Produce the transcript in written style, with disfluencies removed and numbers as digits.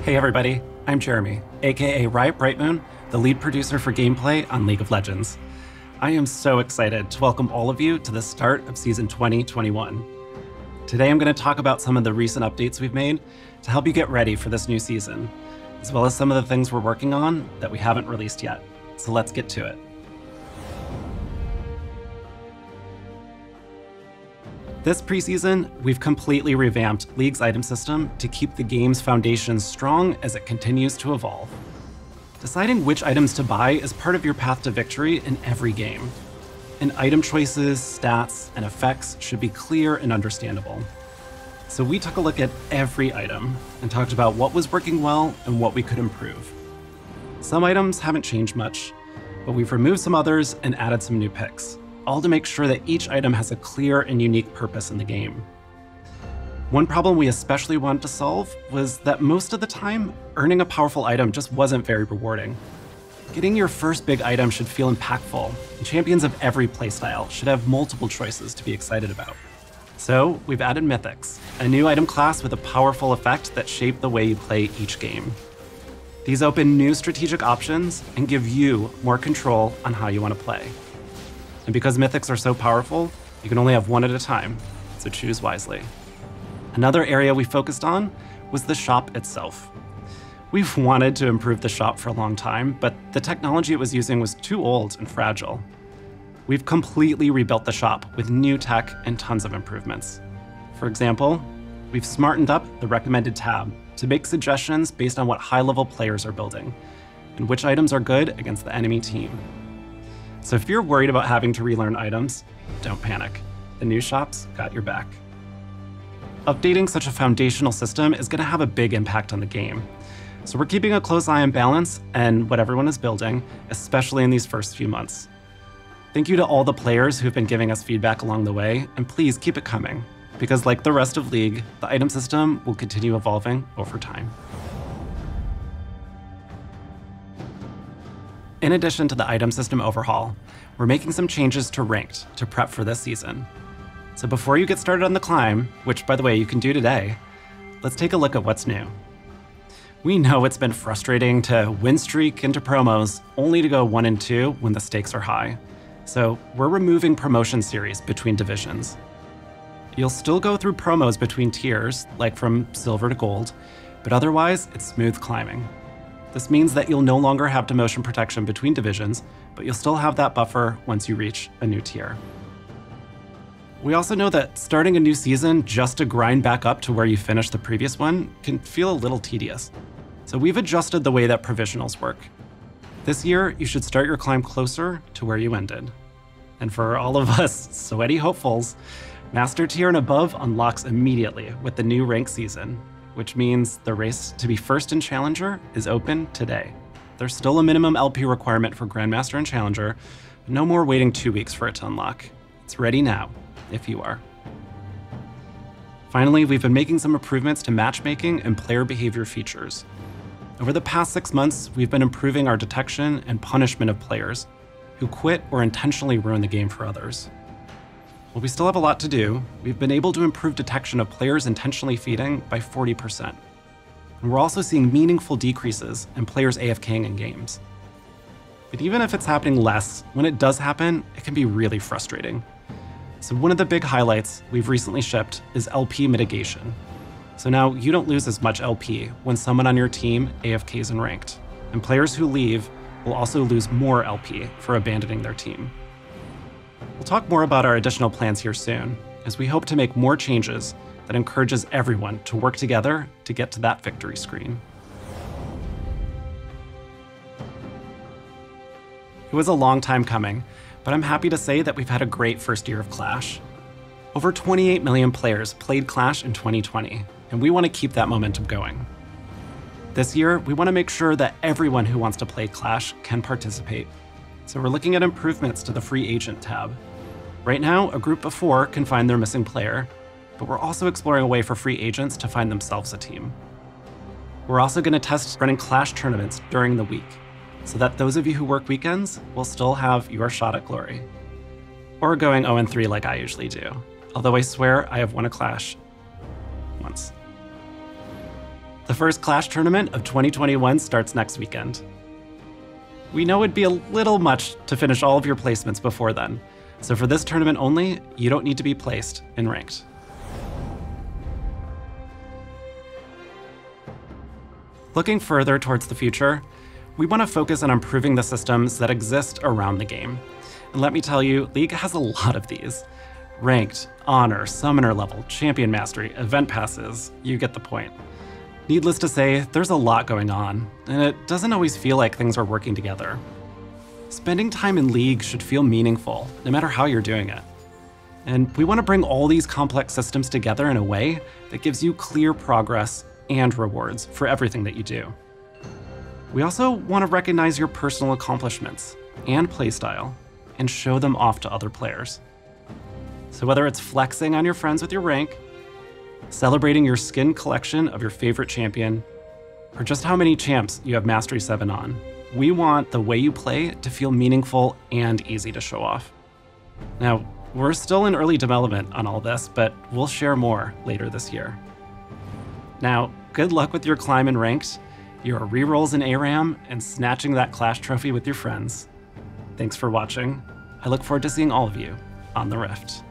Hey everybody, I'm Jeremy, aka Riot Brightmoon, the lead producer for gameplay on League of Legends. I am so excited to welcome all of you to the start of Season 2021. Today I'm going to talk about some of the recent updates we've made to help you get ready for this new season, as well as some of the things we're working on that we haven't released yet. So let's get to it. This preseason, we've completely revamped League's item system to keep the game's foundation strong as it continues to evolve. Deciding which items to buy is part of your path to victory in every game. And item choices, stats, and effects should be clear and understandable. So we took a look at every item and talked about what was working well and what we could improve. Some items haven't changed much, but we've removed some others and added some new picks, all to make sure that each item has a clear and unique purpose in the game. One problem we especially wanted to solve was that most of the time, earning a powerful item just wasn't very rewarding. Getting your first big item should feel impactful, and champions of every playstyle should have multiple choices to be excited about. So we've added Mythics, a new item class with a powerful effect that shape the way you play each game. These open new strategic options and give you more control on how you want to play. And because Mythics are so powerful, you can only have one at a time, so choose wisely. Another area we focused on was the shop itself. We've wanted to improve the shop for a long time, but the technology it was using was too old and fragile. We've completely rebuilt the shop with new tech and tons of improvements. For example, we've smartened up the recommended tab to make suggestions based on what high-level players are building and which items are good against the enemy team. So if you're worried about having to relearn items, don't panic. The new shop's got your back. Updating such a foundational system is going to have a big impact on the game. So we're keeping a close eye on balance and what everyone is building, especially in these first few months. Thank you to all the players who've been giving us feedback along the way, and please keep it coming, because like the rest of League, the item system will continue evolving over time. In addition to the item system overhaul, we're making some changes to Ranked to prep for this season. So before you get started on the climb, which by the way you can do today, let's take a look at what's new. We know it's been frustrating to win streak into promos only to go 1 and 2 when the stakes are high. So we're removing promotion series between divisions. You'll still go through promos between tiers, like from silver to gold, but otherwise it's smooth climbing. This means that you'll no longer have demotion protection between divisions, but you'll still have that buffer once you reach a new tier. We also know that starting a new season just to grind back up to where you finished the previous one can feel a little tedious. So we've adjusted the way that provisionals work. This year, you should start your climb closer to where you ended. And for all of us sweaty hopefuls, Master Tier and above unlocks immediately with the new rank season, which means the race to be first in Challenger is open today. There's still a minimum LP requirement for Grandmaster and Challenger, but no more waiting 2 weeks for it to unlock. It's ready now, if you are. Finally, we've been making some improvements to matchmaking and player behavior features. Over the past 6 months, we've been improving our detection and punishment of players who quit or intentionally ruin the game for others. While we still have a lot to do, we've been able to improve detection of players intentionally feeding by 40%. And we're also seeing meaningful decreases in players AFKing in games. But even if it's happening less, when it does happen, it can be really frustrating. So one of the big highlights we've recently shipped is LP mitigation. So now you don't lose as much LP when someone on your team AFKs in ranked, and players who leave will also lose more LP for abandoning their team. We'll talk more about our additional plans here soon, as we hope to make more changes that encourages everyone to work together to get to that victory screen. It was a long time coming, but I'm happy to say that we've had a great first year of Clash. Over 28 million players played Clash in 2020, and we want to keep that momentum going. This year, we want to make sure that everyone who wants to play Clash can participate. So we're looking at improvements to the free agent tab. Right now, a group of 4 can find their missing player, but we're also exploring a way for free agents to find themselves a team. We're also going to test running Clash tournaments during the week, so that those of you who work weekends will still have your shot at glory. Or going 0-3 like I usually do, although I swear I have won a Clash once. The first Clash tournament of 2021 starts next weekend. We know it'd be a little much to finish all of your placements before then, so for this tournament only, you don't need to be placed in Ranked. Looking further towards the future, we want to focus on improving the systems that exist around the game. And let me tell you, League has a lot of these. Ranked, Honor, Summoner level, Champion Mastery, Event Passes, you get the point. Needless to say, there's a lot going on, and it doesn't always feel like things are working together. Spending time in League should feel meaningful, no matter how you're doing it. And we want to bring all these complex systems together in a way that gives you clear progress and rewards for everything that you do. We also want to recognize your personal accomplishments and playstyle, and show them off to other players. So whether it's flexing on your friends with your rank, celebrating your skin collection of your favorite champion, or just how many champs you have Mastery 7 on, we want the way you play to feel meaningful and easy to show off. Now, we're still in early development on all this, but we'll share more later this year. Now, good luck with your climb in Ranked, your rerolls in ARAM, and snatching that Clash trophy with your friends. Thanks for watching. I look forward to seeing all of you on the Rift.